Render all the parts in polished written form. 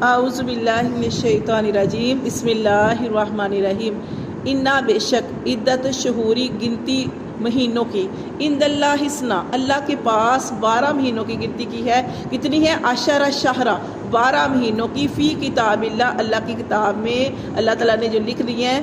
اعوذ باللہ من الشیطان الرجیم بسم اللہ الرحمن الرحیم انا بے شک عدت شہوری گنتی مہینوں کی عند اللہ حسنا اللہ کے پاس 12 مہینوں کی گنتی کی ہے. کتنی ہے؟ 10 شہرہ 12 مہینوں کی فی کتاب اللہ اللہ کی کتاب میں اللہ تعالیٰ نے جو لکھ دیے ہیں.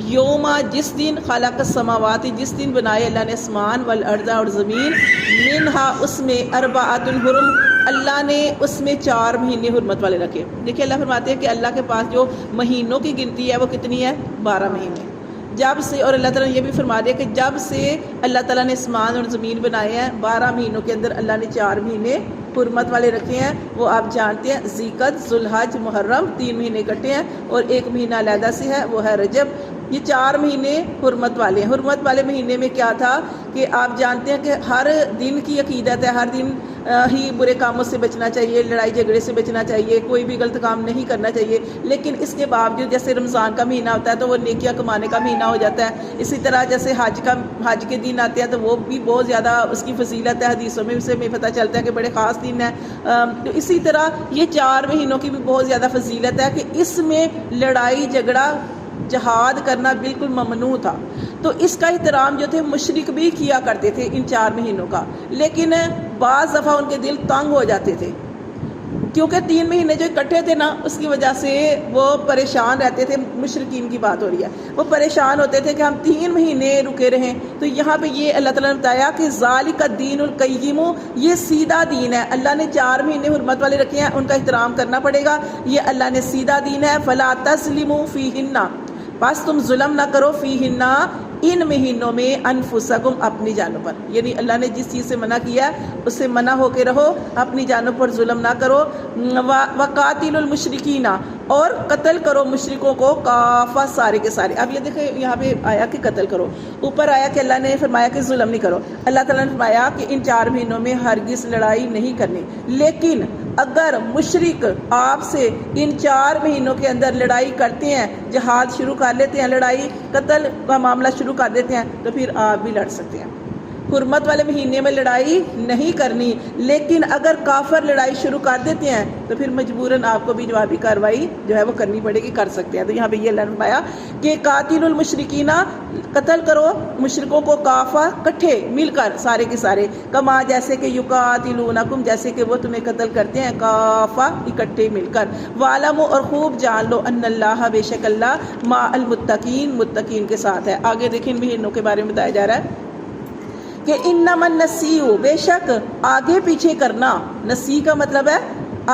یوما جس دن خلق السماوات جس دن بنائے اللہ نے آسمان والارض اور زمین منہا اس میں اربعۃ حرم اللہ نے اس میں 4 مہینے حرمت والے رکھے. دیکھیں اللہ فرماتے ہیں کہ اللہ کے پاس جو مہینوں کی گنتی ہے وہ کتنی ہے؟ 12 مہینے. جب سے اور اللہ تعالیٰ نے یہ بھی فرما دیا کہ جب سے اللہ تعالیٰ نے آسمان اور زمین بنائے ہیں 12 مہینوں کے اندر اللہ نے 4 مہینے حرمت والے رکھے ہیں. وہ آپ جانتے ہیں ذیقعدہ، ذوالحج، محرم 3 مہینے کٹے ہیں اور 1 مہینہ علیحدہ سے ہے وہ ہے رجب. یہ 4 مہینے حرمت والے ہیں. حرمت والے مہینے میں کیا تھا کہ آپ جانتے ہیں کہ ہر دن کی عقیدت ہے، ہر دن ہی برے کاموں سے بچنا چاہیے، لڑائی جھگڑے سے بچنا چاہیے، کوئی بھی غلط کام نہیں کرنا چاہیے. لیکن اس کے باوجود جیسے رمضان کا مہینہ ہوتا ہے تو وہ نیکیاں کمانے کا مہینہ ہو جاتا ہے. اسی طرح جیسے حج کے دن آتے ہیں تو وہ بھی بہت زیادہ اس کی فضیلت ہے، حدیثوں میں سے پتہ چلتا ہے کہ بڑے خاص دن ہیں. تو اسی طرح یہ 4 مہینوں کی بھی بہت زیادہ فضیلت ہے کہ اس میں لڑائی جھگڑا جہاد کرنا بالکل ممنوع تھا. تو اس کا احترام جو تھے مشرک بھی کیا کرتے تھے ان 4 مہینوں کا. لیکن بعض دفعہ ان کے دل تنگ ہو جاتے تھے کیونکہ 3 مہینے جو اکٹھے تھے نا اس کی وجہ سے وہ پریشان رہتے تھے. مشرکین کی بات ہو رہی ہے، وہ پریشان ہوتے تھے کہ ہم 3 مہینے رکے رہیں. تو یہاں پہ یہ اللہ تعالیٰ نے بتایا کہ ذالک الدین القیم، یہ سیدھا دین ہے. اللہ نے 4 مہینے حرمت والے رکھے ہیں، ان کا احترام کرنا پڑے گا. یہ اللہ نے سیدھا دین ہے. فلا تظلموا فیہن، بس تم ظلم نہ کرو فیہن ان مہینوں میں انفسکم اپنی جانوں پر. یعنی اللہ نے جس چیز سے منع کیا ہے اس سے منع ہو کے رہو، اپنی جانوں پر ظلم نہ کرو. وقاتل المشرکین، اور قتل کرو مشرکوں کو کافہ سارے کے سارے. اب یہ دیکھیں یہاں پہ آیا کہ قتل کرو، اوپر آیا کہ اللہ نے فرمایا کہ ظلم نہیں کرو. اللہ تعالیٰ نے فرمایا کہ ان 4 مہینوں میں ہرگز لڑائی نہیں کرنی. لیکن اگر مشرک آپ سے ان 4 مہینوں کے اندر لڑائی کرتے ہیں، جہاد شروع کر لیتے ہیں، لڑائی قتل کا معاملہ شروع کر دیتے ہیں تو پھر آپ بھی لڑ سکتے ہیں. حرمت والے مہینے میں لڑائی نہیں کرنی. لیکن اگر کافر لڑائی شروع کر دیتے ہیں تو پھر مجبوراً آپ کو بھی جوابی کارروائی جو ہے وہ کرنی پڑے گی، کر سکتے ہیں. تو یہاں پہ یہ اللہ نے فرمایا کہ قاتل المشرکین، قتل کرو مشرکوں کو کافہ کٹھے مل کر سارے کے سارے. کما جیسے کہ یقاتلونکم، جیسے کہ وہ تمہیں قتل کرتے ہیں کافہ اکٹھے مل کر. وعلموا، اور خوب جان لو، ان اللہ بے شک اللہ مع المتقین متقین کے ساتھ ہے. آگے دیکھیں مہینوں کے بارے میں بتایا جا رہا ہے کہ انما النسیء، بے شک آگے پیچھے کرنا. نسیء کا مطلب ہے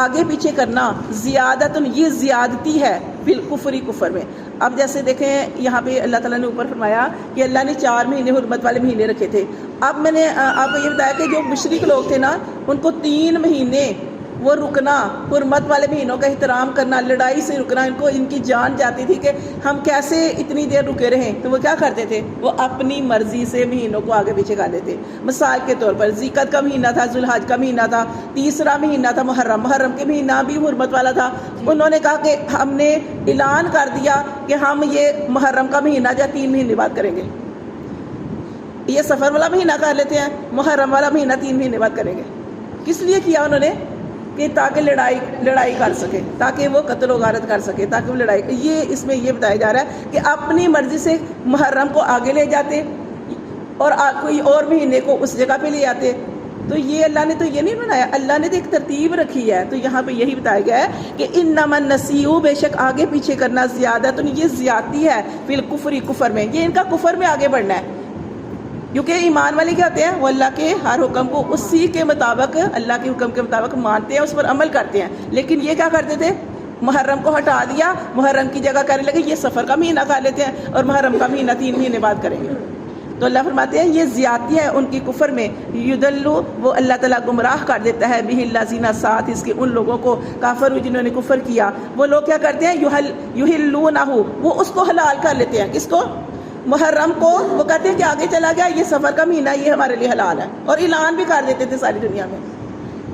آگے پیچھے کرنا. زیادت، یہ زیادتی ہے بالکفری، کفر میں. اب جیسے دیکھیں یہاں پہ اللہ تعالیٰ نے اوپر فرمایا کہ اللہ نے 4 مہینے حرمت والے مہینے رکھے تھے. اب میں نے آپ کو یہ بتایا کہ جو مشرک لوگ تھے نا ان کو 3 مہینے وہ رکنا، حرمت والے مہینوں کا احترام کرنا، لڑائی سے رکنا. ان کو ان کی جان جاتی تھی کہ ہم کیسے اتنی دیر رکے رہیں. تو وہ کیا کرتے تھے؟ وہ اپنی مرضی سے مہینوں کو آگے پیچھے کر دیتے. مثال کے طور پر ذیقعدہ کا مہینہ تھا، ذوالحج کا مہینہ تھا، تیسرا مہینہ تھا محرم. محرم کے مہینہ بھی حرمت والا تھا. انہوں نے کہا کہ ہم نے اعلان کر دیا کہ ہم یہ محرم کا مہینہ جو 3 مہینے بعد کریں گے. یہ سفر والا مہینہ کر لیتے ہیں، محرم والا مہینہ 3 مہینے بعد کریں گے. کس لیے کیا انہوں نے؟ کہ تاکہ لڑائی کر سکے، تاکہ وہ قتل و غارت کر سکے، تاکہ وہ لڑائی. یہ اس میں یہ بتایا جا رہا ہے کہ اپنی مرضی سے محرم کو آگے لے جاتے اور کوئی اور مہینے کو اس جگہ پہ لے آتے. تو یہ اللہ نے تو یہ نہیں بنایا، اللہ نے تو ایک ترتیب رکھی ہے. تو یہاں پہ یہی بتایا گیا ہے کہ انما النسیء، بے شک آگے پیچھے کرنا، زیادت، یہ زیادتی ہے فی الکفر، کفر میں. یہ ان کا کفر میں آگے بڑھنا ہے. کیونکہ ایمان والے کیا ہوتے ہیں؟ وہ اللہ کے ہر حکم کو اسی کے مطابق، اللہ کے حکم کے مطابق مانتے ہیں، اس پر عمل کرتے ہیں. لیکن یہ کیا کرتے تھے؟ محرم کو ہٹا دیا، محرم کی جگہ کرنے لگے یہ سفر کا مہینہ کر لیتے ہیں اور محرم کا مہینہ 3 مہینے بعد کریں گے. تو اللہ فرماتے ہیں یہ زیادتی ہے ان کی کفر میں. یدلو، وہ اللہ تعالیٰ گمراہ کر دیتا ہے، بہ الذین، ساتھ اس کے ان لوگوں کو، کافر جنہوں نے کفر کیا. وہ لوگ کیا کرتے ہیں؟ یحلونہ، وہ اس کو حلال کر لیتے ہیں. کس کو؟ محرم کو. وہ کہتے ہیں کہ آگے چلا گیا یہ سفر کا مہینہ، یہ ہمارے لیے حلال ہے. اور اعلان بھی کر دیتے تھے ساری دنیا میں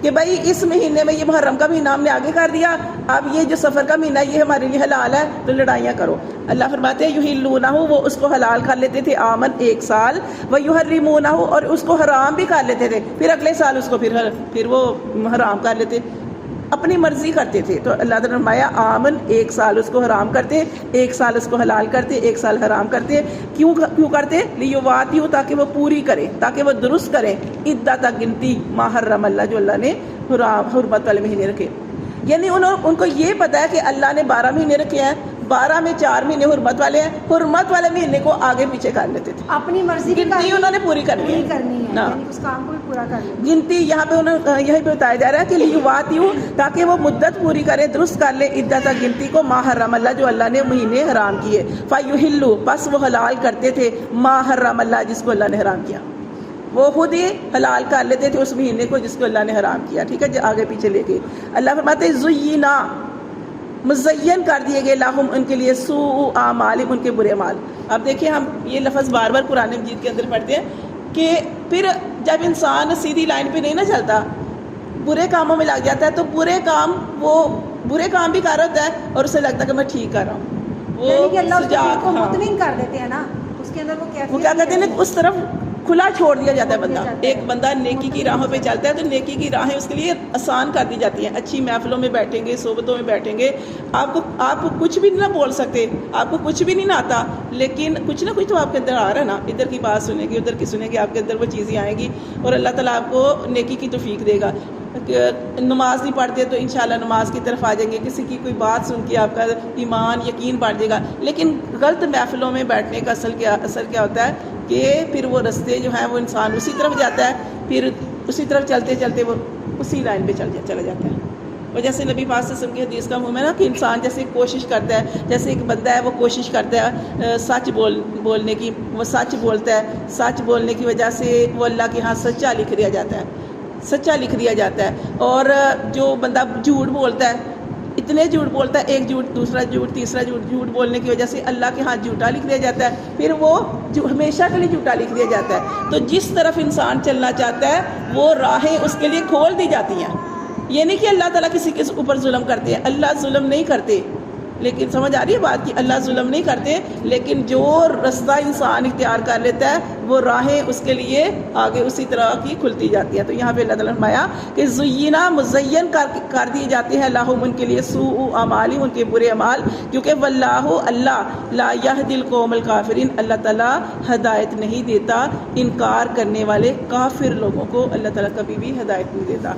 کہ بھائی اس مہینے میں یہ محرم کا مہینہ ہم نے آگے کر دیا، اب یہ جو سفر کا مہینہ یہ ہمارے لیے حلال ہے، تو لڑائیاں کرو. اللہ فرماتے ہیں یحلونہ، وہ اس کو حلال کر لیتے تھے آمن 1 سال، ویحرمونہ، اور اس کو حرام بھی کر لیتے تھے، پھر اگلے سال اس کو پھر وہ حرام کر لیتے. اپنی مرضی کرتے تھے. تو اللہ تعالیٰ نے فرمایا آمن 1 سال اس کو حرام کرتے, 1 سال اس کو حلال کرتے, 1 سال حرام کرتے. کیوں کرتے؟ لیواطیو, تاکہ وہ پوری کریں, تاکہ وہ درست کریں عدت گنتی ما حرم اللہ, جو اللہ نے حرمت والے مہینے رکھے. یعنی ان کو یہ پتا ہے کہ اللہ نے 12 مہینے رکھے ہیں, 12 میں 4 مہینے حرمت والے ہیں, حرمت والے مہینے کو آگے پیچھے کر لیتے تھے. اپنی مرضی گنتی انہوں نے پوری کرنی ہے, یعنی اس کام کو بھی پورا کر لیں. گنتی یہاں پہ یہیں پہ بتایا جا رہا ہے کہ لیواطیو, تاکہ وہ مدت پوری کرے, درست کر لے عدت گنتی کو ما حرم اللہ, جو اللہ نے مہینے حرام کیے. فیحلوا, پس وہ حلال کرتے تھے ما حرم اللہ, جس کو اللہ نے حرام کیا. وہ خود ہی حلال کر لیتے تھے اس مہینے کو جس کو اللہ نے حرام کیا. ٹھیک ہے جی, آگے پیچھے لے کے اللہ فرماتے ہیں زینا, مزین کر دیے گئے لہم ان کے لیے سوء اعمالہم, ان کے برے اعمال. اب دیکھیں ہم یہ لفظ بار بار قرآن مجید کے اندر پڑھتے ہیں کہ پھر جب انسان سیدھی لائن پہ نہیں نہ چلتا, برے کاموں میں لگ جاتا ہے, تو وہ برے کام بھی کر رہا ہوتا ہے اور اسے لگتا ہے کہ میں ٹھیک کر رہا ہوں. وہ اللہ کو مطمئن کر دیتے ہیں نا, اس کے اندر وہ کیا کہتے ہیں, اس طرف کھلا چھوڑ دیا جاتا ہے بندہ. ایک بندہ نیکی کی راہوں پہ چلتا ہے تو نیکی کی راہیں اس کے لیے آسان کر دی جاتی ہیں. اچھی محفلوں میں بیٹھیں گے, صحبتوں میں بیٹھیں گے, آپ کو کچھ بھی نہ بول سکتے, آپ کو کچھ بھی نہیں آتا, لیکن کچھ نہ کچھ تو آپ کے اندر آ رہا ہے نا. ادھر کی بات سنیں گے, ادھر کی سنیں گے, آپ کے اندر وہ چیزیں آئیں گی اور اللہ تعالیٰ آپ کو نیکی کی توفیق دے گا. نماز نہیں پڑھتے تو انشاءاللہ نماز کی طرف آ جائیں گے. کسی کی کوئی بات سن کے آپ کا ایمان یقین بڑھ جائے گا. لیکن غلط محفلوں میں بیٹھنے کا اثر کیا ہوتا ہے کہ پھر وہ رستے جو ہیں وہ انسان اسی طرف جاتا ہے, پھر اسی طرف چلتے چلتے وہ اسی لائن پہ چلا جاتا ہے. اور جیسے نبی پاک صلی اللہ علیہ وسلم کی حدیث کا مفہوم ہے نا کہ انسان جیسے کوشش کرتا ہے, جیسے ایک بندہ ہے وہ کوشش کرتا ہے سچ بولنے کی, وہ سچ بولتا ہے, سچ بولنے کی وجہ سے وہ اللہ کے ہاں سچا لکھ دیا جاتا ہے. اور جو بندہ جھوٹ بولتا ہے, اتنے جھوٹ بولتا ہے, ایک جھوٹ, دوسرا جھوٹ, تیسرا جھوٹ بولنے کی وجہ سے اللہ کے ہاتھ جھوٹا لکھ دیا جاتا ہے, پھر وہ ہمیشہ کے لیے جھوٹا لکھ دیا جاتا ہے. تو جس طرف انسان چلنا چاہتا ہے وہ راہیں اس کے لیے کھول دی جاتی ہیں. یہ نہیں کہ اللہ تعالیٰ کسی کے اوپر ظلم کرتے ہیں, اللہ ظلم نہیں کرتے, لیکن سمجھ آ رہی ہے بات کہ اللہ ظلم نہیں کرتے, لیکن جو رستہ انسان اختیار کر لیتا ہے وہ راہیں اس کے لیے آگے اسی طرح کی کھلتی جاتی ہیں. تو یہاں پہ اللہ تعالیٰ نے فرمایا کہ زینا, مزین کر دیے جاتے ہیں لہم ان کے لیے سوء اعمالہم, ان کے برے اعمال, کیونکہ واللہ اللہ لا یہدی القوم الکافرین, اللہ تعالیٰ ہدایت نہیں دیتا انکار کرنے والے کافر لوگوں کو, اللہ تعالیٰ کبھی بھی ہدایت نہیں دیتا.